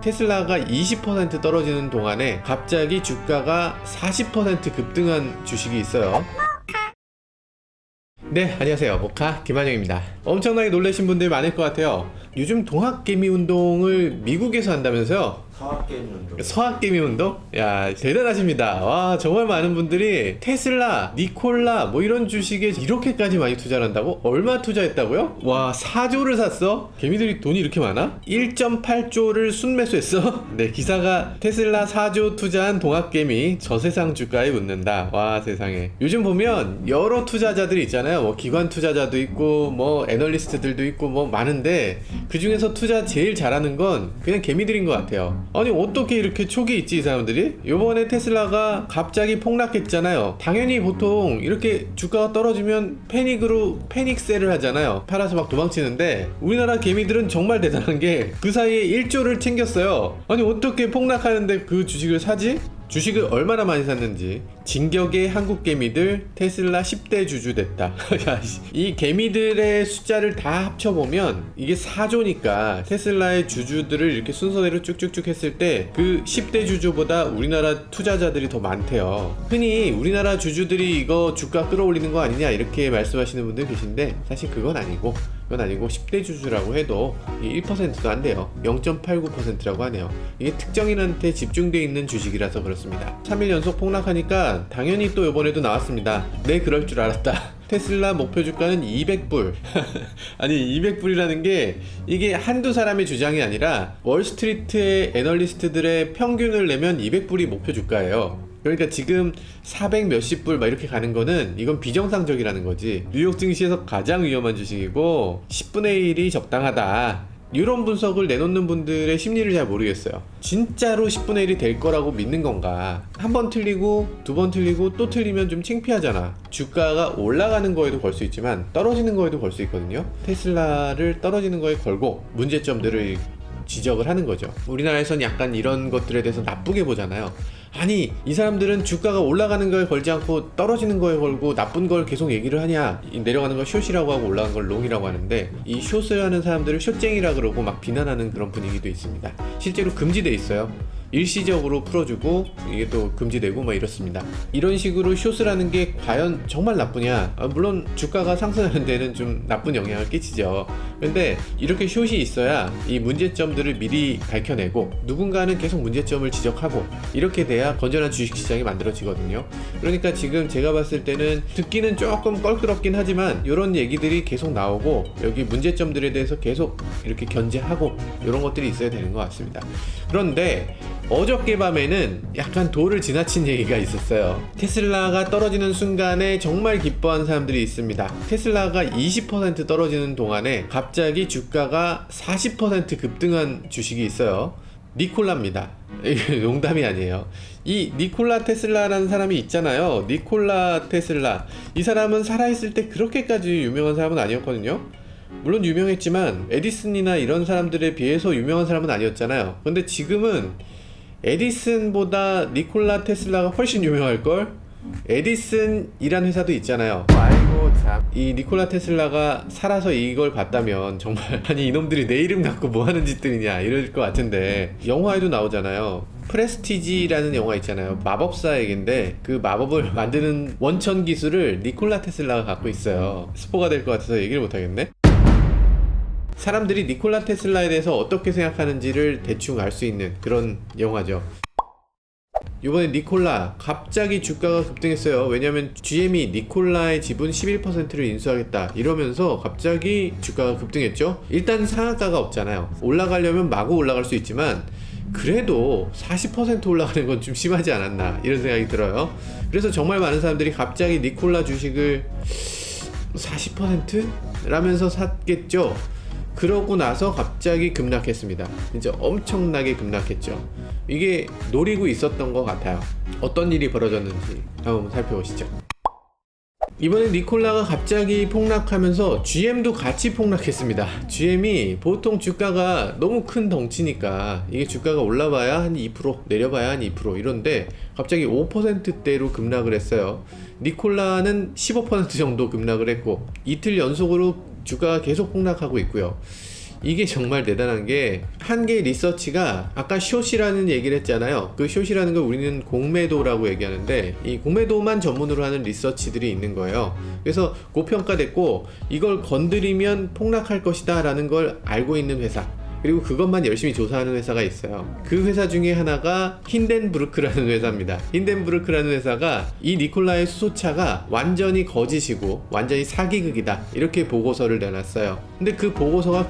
테슬라가 20% 떨어지는 동안에 갑자기 주가가 40% 급등한 주식이 있어요. 네, 안녕하세요. 모카 김한영입니다. 엄청나게 놀라신 분들 많을 것 같아요. 요즘 동학개미 운동을 미국에서 한다면서요? 서학개미 운동? 야, 대단하십니다. 와, 정말 많은 분들이 테슬라, 니콜라 뭐 이런 주식에 이렇게까지 많이 투자를 한다고? 얼마 투자했다고요? 와, 4조를 샀어? 개미들이 돈이 이렇게 많아? 1.8조를 순매수했어? 네, 기사가 테슬라 4조 투자한 동학개미 저세상 주가에 웃는다. 와, 세상에. 요즘 보면 여러 투자자들이 있잖아요. 뭐 기관 투자자도 있고 뭐 애널리스트들도 있고 뭐 많은데 그 중에서 투자 제일 잘하는 건 그냥 개미들인 것 같아요. 아니 어떻게 이렇게 촉이 있지 이 사람들이? 요번에 테슬라가 갑자기 폭락했잖아요. 당연히 보통 이렇게 주가가 떨어지면 패닉으로 패닉셀을 하잖아요. 팔아서 막 도망치는데 우리나라 개미들은 정말 대단한 게 그 사이에 1조를 챙겼어요. 아니 어떻게 폭락하는데 그 주식을 사지? 주식을 얼마나 많이 샀는지. 진격의 한국 개미들 테슬라 10대 주주 됐다. 이 개미들의 숫자를 다 합쳐보면 이게 4조니까 테슬라의 주주들을 이렇게 순서대로 쭉쭉쭉 했을 때 그 10대 주주보다 우리나라 투자자들이 더 많대요. 흔히 우리나라 주주들이 이거 주가 끌어올리는 거 아니냐 이렇게 말씀하시는 분들 계신데 사실 그건 아니고 10대 주주라고 해도 1%도 안 돼요. 0.89%라고 하네요. 이게 특정인한테 집중되어 있는 주식이라서 그렇습니다. 3일 연속 폭락하니까 당연히 또 이번에도 나왔습니다. 네, 그럴 줄 알았다. 테슬라 목표 주가는 200불. 아니 200불이라는 게 이게 한두 사람의 주장이 아니라 월스트리트의 애널리스트들의 평균을 내면 200불이 목표 주가예요. 그러니까 지금 400 몇십 불 막 이렇게 가는 거는 이건 비정상적이라는 거지. 뉴욕 증시에서 가장 위험한 주식이고 10분의 1이 적당하다. 이런 분석을 내놓는 분들의 심리를 잘 모르겠어요. 진짜로 10분의 1이 될 거라고 믿는 건가? 한 번 틀리고 두 번 틀리고 또 틀리면 좀 창피하잖아. 주가가 올라가는 거에도 걸 수 있지만 떨어지는 거에도 걸 수 있거든요. 테슬라를 떨어지는 거에 걸고 문제점들을 지적을 하는 거죠. 우리나라에선 약간 이런 것들에 대해서 나쁘게 보잖아요. 아니 이 사람들은 주가가 올라가는 거에 걸지 않고 떨어지는 거에 걸고 나쁜 걸 계속 얘기를 하냐. 내려가는 걸 숏이라고 하고 올라가는 걸 롱이라고 하는데 이 숏을 하는 사람들을 숏쟁이라 그러고 막 비난하는 그런 분위기도 있습니다. 실제로 금지돼 있어요. 일시적으로 풀어주고 이게 또 금지되고 뭐 이렇습니다. 이런 식으로 숏을 하는 게 과연 정말 나쁘냐? 물론 주가가 상승하는 데는 좀 나쁜 영향을 끼치죠. 근데 이렇게 숏이 있어야 이 문제점들을 미리 밝혀내고 누군가는 계속 문제점을 지적하고 이렇게 돼야 건전한 주식시장이 만들어지거든요. 그러니까 지금 제가 봤을 때는 듣기는 조금 껄끄럽긴 하지만 이런 얘기들이 계속 나오고 여기 문제점들에 대해서 계속 이렇게 견제하고 이런 것들이 있어야 되는 것 같습니다. 그런데 어저께 밤에는 약간 도를 지나친 얘기가 있었어요. 테슬라가 떨어지는 순간에 정말 기뻐한 사람들이 있습니다. 테슬라가 20% 떨어지는 동안에 갑자기 주가가 40% 급등한 주식이 있어요. 니콜라입니다. 이게 농담이 아니에요. 이 니콜라 테슬라라는 사람이 있잖아요. 니콜라 테슬라. 이 사람은 살아있을 때 그렇게까지 유명한 사람은 아니었거든요. 물론 유명했지만 에디슨이나 이런 사람들에 비해서 유명한 사람은 아니었잖아요. 근데 지금은 에디슨보다 니콜라 테슬라가 훨씬 유명할걸? 에디슨이란 회사도 있잖아요. 아이고 참. 이 니콜라 테슬라가 살아서 이걸 봤다면 정말 아니 이놈들이 내 이름 갖고 뭐 하는 짓들이냐 이럴 것 같은데 영화에도 나오잖아요. 프레스티지라는 영화 있잖아요. 마법사 얘긴데 그 마법을 만드는 원천 기술을 니콜라 테슬라가 갖고 있어요. 스포가 될 것 같아서 얘기를 못하겠네. 사람들이 니콜라 테슬라에 대해서 어떻게 생각하는지를 대충 알 수 있는 그런 영화죠. 이번에 니콜라 갑자기 주가가 급등했어요. 왜냐면 GM이 니콜라의 지분 11%를 인수하겠다 이러면서 갑자기 주가가 급등했죠. 일단 상한가가 없잖아요. 올라가려면 마구 올라갈 수 있지만 그래도 40% 올라가는 건 좀 심하지 않았나 이런 생각이 들어요. 그래서 정말 많은 사람들이 갑자기 니콜라 주식을 40% 라면서 샀겠죠. 그러고 나서 갑자기 급락했습니다. 진짜 엄청나게 급락했죠. 이게 노리고 있었던 것 같아요. 어떤 일이 벌어졌는지 한번 살펴보시죠. 이번에 니콜라가 갑자기 폭락하면서 GM도 같이 폭락했습니다. GM이 보통 주가가 너무 큰 덩치니까 이게 주가가 올라봐야 한 2% 내려봐야 한 2% 이런데 갑자기 5%대로 급락을 했어요. 니콜라는 15% 정도 급락을 했고 이틀 연속으로 주가가 계속 폭락하고 있고요. 이게 정말 대단한 게 한 개의 리서치가 아까 숏이라는 얘기를 했잖아요. 그 숏이라는 걸 우리는 공매도라고 얘기하는데 이 공매도만 전문으로 하는 리서치들이 있는 거예요. 그래서 고평가됐고 이걸 건드리면 폭락할 것이다 라는 걸 알고 있는 회사, 그리고 그것만 열심히 조사하는 회사가 있어요. 그 회사 중에 하나가 힌덴부르크라는 회사입니다. 힌덴부르크라는 회사가 이 니콜라의 수소차가 완전히 거짓이고 완전히 사기극이다 이렇게 보고서를 내놨어요. 근데 그 보고서가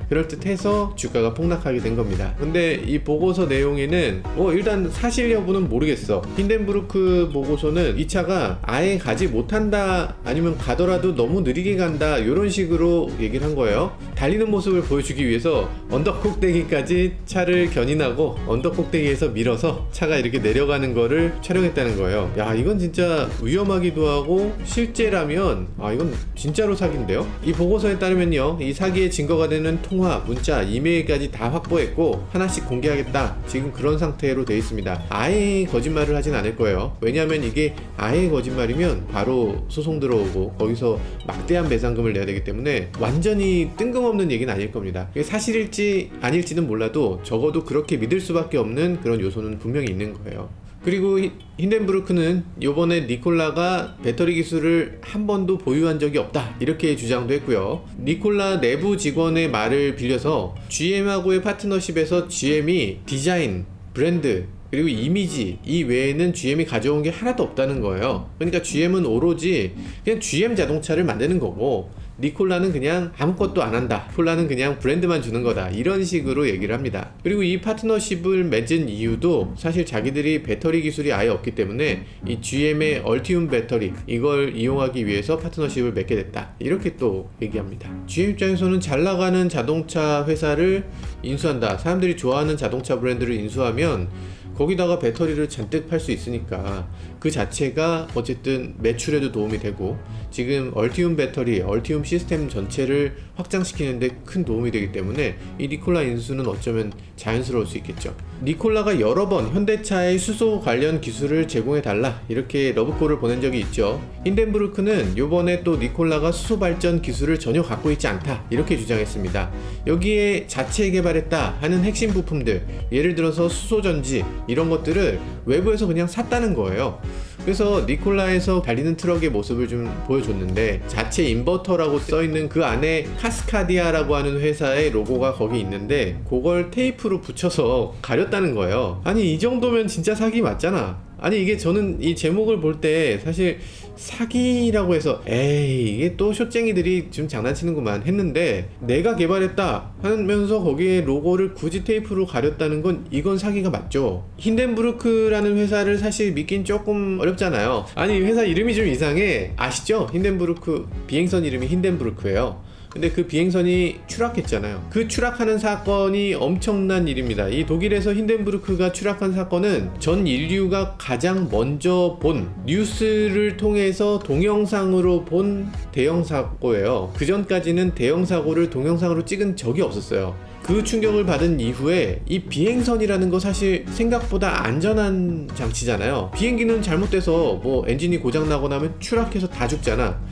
그럴듯해서 주가가 폭락하게 된 겁니다. 근데 이 보고서 내용에는 일단 사실 여부는 모르겠어. 힌덴부르크 보고서는 이 차가 아예 가지 못한다, 아니면 가더라도 너무 느리게 간다, 이런 식으로 얘기를 한 거예요. 달리는 모습을 보여주기 위해서 언덕 꼭대기까지 차를 견인하고 언덕 꼭대기에서 밀어서 차가 이렇게 내려가는 거를 촬영했다는 거예요. 야, 이건 진짜 위험하기도 하고 실제라면 이건 진짜로 사기인데요. 이 보고서에 따르면요, 이 사기의 증거가 되는 통화, 문자, 이메일까지 다 확보했고 하나씩 공개하겠다, 지금 그런 상태로 돼 있습니다. 아예 거짓말을 하진 않을 거예요. 왜냐하면 이게 아예 거짓말이면 바로 소송 들어오고 거기서 막대한 배상금을 내야 되기 때문에 완전히 뜬금없는 얘기는 아닐 겁니다. 이게 사실일지 아닐지는 몰라도 적어도 그렇게 믿을 수밖에 없는 그런 요소는 분명히 있는 거예요. 그리고 힌덴부르크는 요번에 니콜라가 배터리 기술을 한 번도 보유한 적이 없다 이렇게 주장도 했고요. 니콜라 내부 직원의 말을 빌려서 GM하고의 파트너십에서 GM이 디자인, 브랜드, 그리고 이미지 이 외에는 GM이 가져온 게 하나도 없다는 거예요. 그러니까 GM은 오로지 그냥 GM 자동차를 만드는 거고 니콜라는 그냥 아무것도 안 한다, 니콜라는 그냥 브랜드만 주는 거다, 이런 식으로 얘기를 합니다. 그리고 이 파트너십을 맺은 이유도 사실 자기들이 배터리 기술이 아예 없기 때문에 이 GM의 얼티움 배터리 이걸 이용하기 위해서 파트너십을 맺게 됐다, 이렇게 또 얘기합니다. GM 입장에서는 잘 나가는 자동차 회사를 인수한다, 사람들이 좋아하는 자동차 브랜드를 인수하면 거기다가 배터리를 잔뜩 팔 수 있으니까 그 자체가 어쨌든 매출에도 도움이 되고 지금 얼티움 배터리, 얼티움 시스템 전체를 확장시키는데 큰 도움이 되기 때문에 이 니콜라 인수는 어쩌면 자연스러울 수 있겠죠. 니콜라가 여러 번 현대차의 수소 관련 기술을 제공해달라 이렇게 러브콜을 보낸 적이 있죠. 힌덴부르크는 요번에 또 니콜라가 수소 발전 기술을 전혀 갖고 있지 않다 이렇게 주장했습니다. 여기에 자체 개발했다 하는 핵심 부품들, 예를 들어서 수소전지 이런 것들을 외부에서 그냥 샀다는 거예요. 그래서 니콜라에서 달리는 트럭의 모습을 좀 보여줬는데 자체 인버터라고 써있는 그 안에 카스카디아라고 하는 회사의 로고가 거기 있는데 그걸 테이프로 붙여서 가렸다는 거예요. 아니 이 정도면 진짜 사기 맞잖아. 아니 이게 저는 이 제목을 볼 때 사실 사기라고 해서 에이 이게 또 숏쟁이들이 좀 장난치는구만 했는데, 내가 개발했다 하면서 거기에 로고를 굳이 테이프로 가렸다는 건 이건 사기가 맞죠. 힌덴부르크라는 회사를 사실 믿긴 조금 어렵잖아요. 아니 회사 이름이 좀 이상해. 아시죠? 힌덴부르크 비행선 이름이 힌덴부르크예요. 근데 그 비행선이 추락했잖아요. 그 추락하는 사건이 엄청난 일입니다. 이 독일에서 힌덴부르크가 추락한 사건은 전 인류가 가장 먼저 본, 뉴스를 통해서 동영상으로 본 대형 사고예요. 그 전까지는 대형 사고를 동영상으로 찍은 적이 없었어요. 그 충격을 받은 이후에 이 비행선이라는 거 사실 생각보다 안전한 장치잖아요. 비행기는 잘못돼서 뭐 엔진이 고장나고 나면 추락해서 다 죽잖아.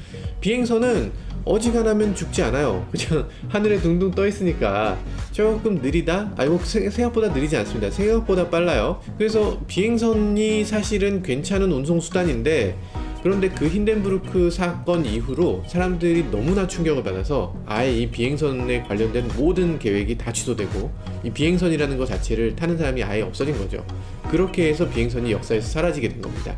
비행선은 어지간하면 죽지 않아요. 그냥 하늘에 둥둥 떠 있으니까 조금 느리다? 이거 생각보다 느리지 않습니다. 생각보다 빨라요. 그래서 비행선이 사실은 괜찮은 운송수단인데, 그런데 그 힌덴부르크 사건 이후로 사람들이 너무나 충격을 받아서 아예 이 비행선에 관련된 모든 계획이 다 취소되고 이 비행선이라는 것 자체를 타는 사람이 아예 없어진 거죠. 그렇게 해서 비행선이 역사에서 사라지게 된 겁니다.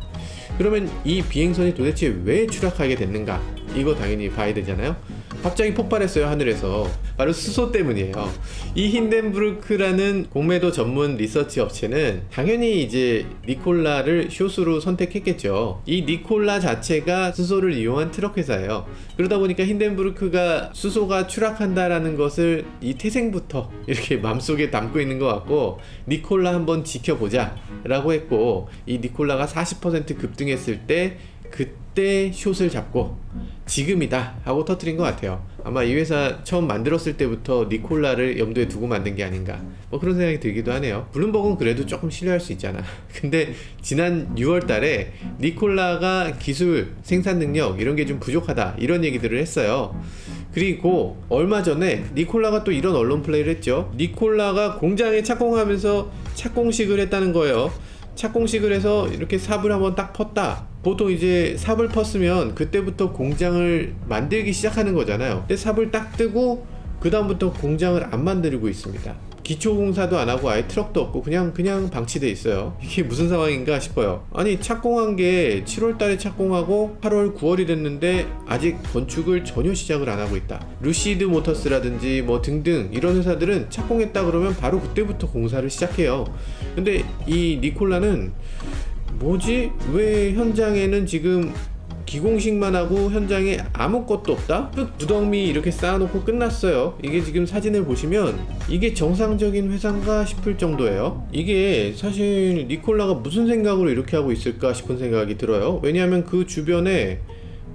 그러면 이 비행선이 도대체 왜 추락하게 됐는가? 이거 당연히 봐야 되잖아요. 갑자기 폭발했어요, 하늘에서. 바로 수소 때문이에요. 이 힌덴부르크라는 공매도 전문 리서치 업체는 당연히 이제 니콜라를 숏으로 선택했겠죠. 이 니콜라 자체가 수소를 이용한 트럭 회사예요. 그러다 보니까 힌덴부르크가 수소가 추락한다라는 것을 이 태생부터 이렇게 마음속에 담고 있는 것 같고, 니콜라 한번 지켜보자 라고 했고, 이 니콜라가 40% 급등했을 때 그때 숏을 잡고 지금이다 하고 터뜨린 것 같아요. 아마 이 회사 처음 만들었을 때부터 니콜라를 염두에 두고 만든 게 아닌가, 뭐 그런 생각이 들기도 하네요. 블룸버그는 그래도 조금 신뢰할 수 있잖아. 근데 지난 6월 달에 니콜라가 기술, 생산 능력 이런 게 좀 부족하다 이런 얘기들을 했어요. 그리고 얼마 전에 니콜라가 또 이런 언론 플레이를 했죠. 니콜라가 공장에 착공하면서 착공식을 했다는 거예요. 착공식을 해서 이렇게 삽을 한번 딱 펐다. 보통 이제 삽을 펐으면 그때부터 공장을 만들기 시작하는 거잖아요. 근데 삽을 딱 뜨고 그 다음부터 공장을 안 만들고 있습니다. 기초공사도 안 하고 아예 트럭도 없고 그냥 방치돼 있어요. 이게 무슨 상황인가 싶어요. 아니 착공한 게 7월 달에 착공하고 8월 9월이 됐는데 아직 건축을 전혀 시작을 안 하고 있다. 루시드 모터스라든지 뭐 등등 이런 회사들은 착공했다 그러면 바로 그때부터 공사를 시작해요. 근데 이 니콜라는 뭐지? 왜 현장에는 지금 기공식만 하고 현장에 아무것도 없다? 무덤이 이렇게 쌓아놓고 끝났어요. 이게 지금 사진을 보시면 이게 정상적인 회사인가 싶을 정도예요. 이게 사실 니콜라가 무슨 생각으로 이렇게 하고 있을까 싶은 생각이 들어요. 왜냐하면 그 주변에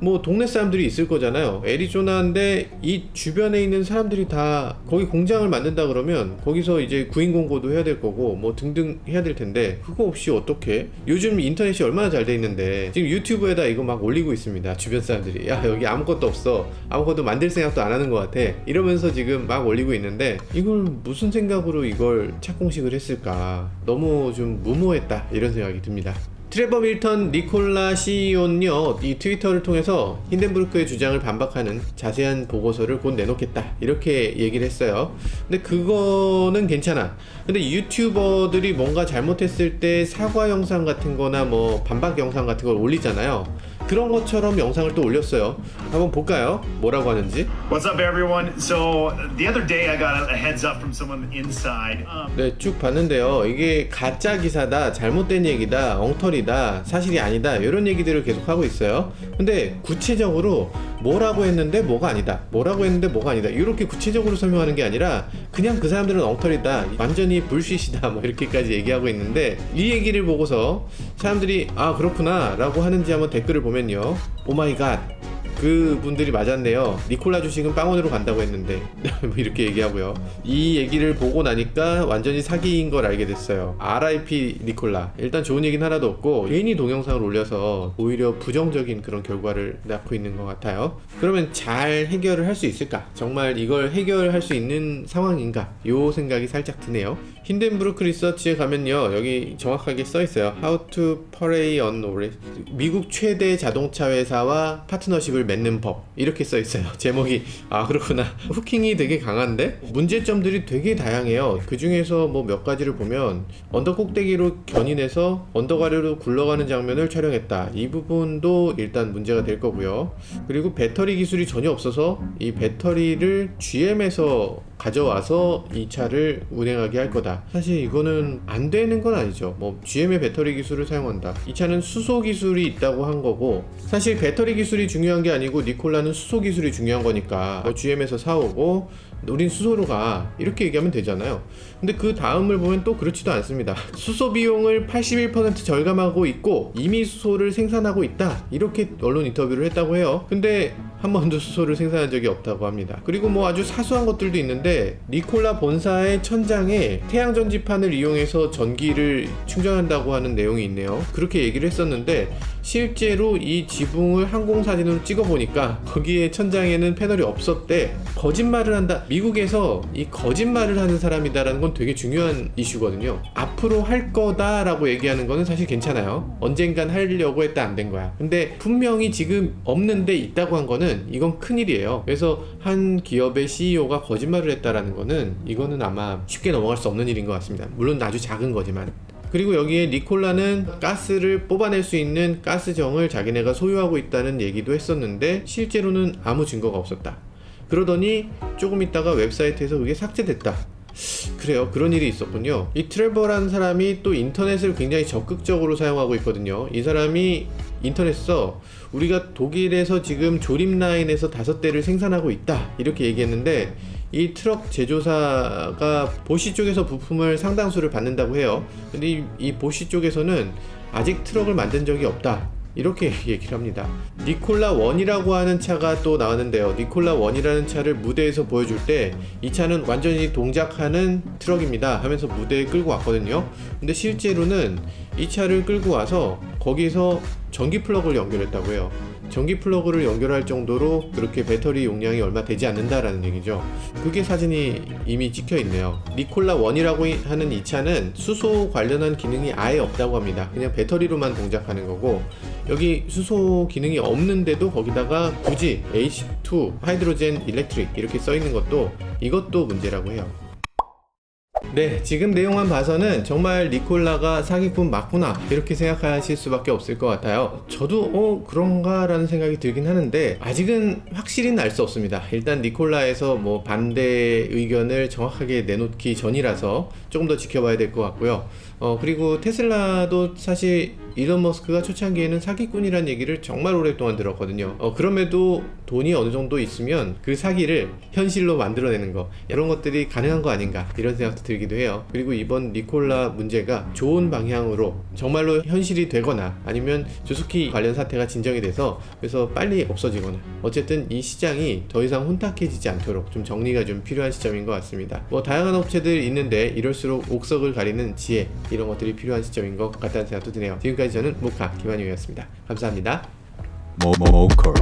뭐 동네 사람들이 있을 거잖아요. 애리조나인데 이 주변에 있는 사람들이 다 거기 공장을 만든다 그러면 거기서 이제 구인 공고도 해야 될 거고 뭐 등등 해야 될 텐데 그거 없이 어떻게? 요즘 인터넷이 얼마나 잘 돼 있는데 지금 유튜브에다 이거 막 올리고 있습니다. 주변 사람들이 야 여기 아무것도 없어, 아무것도 만들 생각도 안 하는 것 같아 이러면서 지금 막 올리고 있는데 이걸 무슨 생각으로 이걸 착공식을 했을까? 너무 좀 무모했다 이런 생각이 듭니다. 트레버 밀턴 니콜라 CEO는요, 이 트위터를 통해서 힌덴부르크의 주장을 반박하는 자세한 보고서를 곧 내놓겠다 이렇게 얘기를 했어요. 근데 그거는 괜찮아. 근데 유튜버들이 뭔가 잘못했을 때 사과 영상 같은 거나 뭐 반박 영상 같은 걸 올리잖아요. 그런 것처럼 영상을 또 올렸어요. 한번 볼까요? 뭐라고 하는지. What's up, everyone? So the other day I got a heads up from someone inside. 네, 쭉 봤는데요. 이게 가짜 기사다, 잘못된 얘기다, 엉터리다, 사실이 아니다 이런 얘기들을 계속 하고 있어요. 근데 구체적으로 뭐라고 했는데 뭐가 아니다, 뭐라고 했는데 뭐가 아니다 이렇게 구체적으로 설명하는 게 아니라 그냥 그 사람들은 엉터리다, 완전히 불쉿이다 뭐 이렇게까지 얘기하고 있는데 이 얘기를 보고서 사람들이 아 그렇구나 라고 하는지 한번 댓글을 보면요. 오마이갓 그분들이 맞았네요. 니콜라 주식은 빵원으로 간다고 했는데 뭐 이렇게 얘기하고요. 이 얘기를 보고 나니까 완전히 사기인 걸 알게 됐어요. RIP 니콜라. 일단 좋은 얘기는 하나도 없고 괜히 동영상을 올려서 오히려 부정적인 그런 결과를 낳고 있는 것 같아요. 그러면 잘 해결을 할 수 있을까? 정말 이걸 해결할 수 있는 상황인가? 요 생각이 살짝 드네요. 힌덴부르크 리서치에 가면요, 여기 정확하게 써 있어요. How to prey on knowledge. 미국 최대 자동차 회사와 파트너십을 맺는 법 이렇게 써 있어요. 제목이 아 그렇구나. 후킹이 되게 강한데 문제점들이 되게 다양해요. 그 중에서 뭐 몇 가지를 보면 언덕 꼭대기로 견인해서 언덕 아래로 굴러가는 장면을 촬영했다. 이 부분도 일단 문제가 될 거고요. 그리고 배터리 기술이 전혀 없어서 이 배터리를 GM에서 가져와서 이 차를 운행하게 할 거다. 사실 이거는 안 되는 건 아니죠. 뭐 GM의 배터리 기술을 사용한다. 이 차는 수소 기술이 있다고 한 거고 사실 배터리 기술이 중요한 게 아니고 니콜라는 수소 기술이 중요한 거니까 뭐 GM에서 사오고 우린 수소로 가 이렇게 얘기하면 되잖아요. 근데 그 다음을 보면 또 그렇지도 않습니다. 수소 비용을 81% 절감하고 있고 이미 수소를 생산하고 있다 이렇게 언론 인터뷰를 했다고 해요. 근데 한 번도 수소를 생산한 적이 없다고 합니다. 그리고 뭐 아주 사소한 것들도 있는데 니콜라 본사의 천장에 태양 전지판을 이용해서 전기를 충전한다고 하는 내용이 있네요. 그렇게 얘기를 했었는데 실제로 이 지붕을 항공사진으로 찍어보니까 거기에 천장에는 패널이 없었대. 거짓말을 한다. 미국에서 이 거짓말을 하는 사람이다라는 건 되게 중요한 이슈거든요. 앞으로 할 거다라고 얘기하는 거는 사실 괜찮아요. 언젠간 하려고 했다 안 된 거야. 근데 분명히 지금 없는데 있다고 한 거는 이건 큰일이에요. 그래서 한 기업의 CEO가 거짓말을 했다라는 거는 이거는 아마 쉽게 넘어갈 수 없는 일인 것 같습니다. 물론 아주 작은 거지만. 그리고 여기에 니콜라는 가스를 뽑아낼 수 있는 가스정을 자기네가 소유하고 있다는 얘기도 했었는데 실제로는 아무 증거가 없었다. 그러더니 조금 있다가 웹사이트에서 그게 삭제됐다. 그래요. 그런 일이 있었군요. 이 트레버라는 사람이 또 인터넷을 굉장히 적극적으로 사용하고 있거든요. 이 사람이 인터넷에서 우리가 독일에서 지금 조립 라인에서 5대를 생산하고 있다 이렇게 얘기했는데 이 트럭 제조사가 보시 쪽에서 부품을 상당수를 받는다고 해요. 근데 이 보시 쪽에서는 아직 트럭을 만든 적이 없다 이렇게 얘기를 합니다. 니콜라 1이라고 하는 차가 또 나왔는데요. 니콜라 1이라는 차를 무대에서 보여줄 때 이 차는 완전히 동작하는 트럭입니다 하면서 무대에 끌고 왔거든요. 근데 실제로는 이 차를 끌고 와서 거기서 전기 플러그를 연결했다고 해요. 전기 플러그를 연결할 정도로 그렇게 배터리 용량이 얼마 되지 않는다라는 얘기죠. 그게 사진이 이미 찍혀 있네요. 니콜라 1이라고 하는 이 차는 수소 관련한 기능이 아예 없다고 합니다. 그냥 배터리로만 동작하는 거고, 여기 수소 기능이 없는데도 거기다가 굳이 H2 하이드로젠 일렉트릭 이렇게 써 있는 것도 이것도 문제라고 해요. 네, 지금 내용만 봐서는 정말 니콜라가 사기꾼 맞구나 이렇게 생각하실 수밖에 없을 것 같아요. 저도 그런가 라는 생각이 들긴 하는데 아직은 확실히는 알 수 없습니다. 일단 니콜라에서 뭐 반대 의견을 정확하게 내놓기 전이라서 조금 더 지켜봐야 될 것 같고요. 그리고 테슬라도 사실 일론 머스크가 초창기에는 사기꾼이란 얘기를 정말 오랫동안 들었거든요. 그럼에도 돈이 어느 정도 있으면 그 사기를 현실로 만들어내는 거, 이런 것들이 가능한 거 아닌가 이런 생각도 들기도 해요. 그리고 이번 니콜라 문제가 좋은 방향으로 정말로 현실이 되거나 아니면 조스키 관련 사태가 진정이 돼서 그래서 빨리 없어지거나 어쨌든 이 시장이 더 이상 혼탁해지지 않도록 좀 정리가 좀 필요한 시점인 것 같습니다. 뭐 다양한 업체들 있는데 이럴수록 옥석을 가리는 지혜, 이런 것들이 필요한 시점인 것 같다는 생각도 드네요. 지금까지 저는 모카 김한용이었습니다. 감사합니다. 모모콜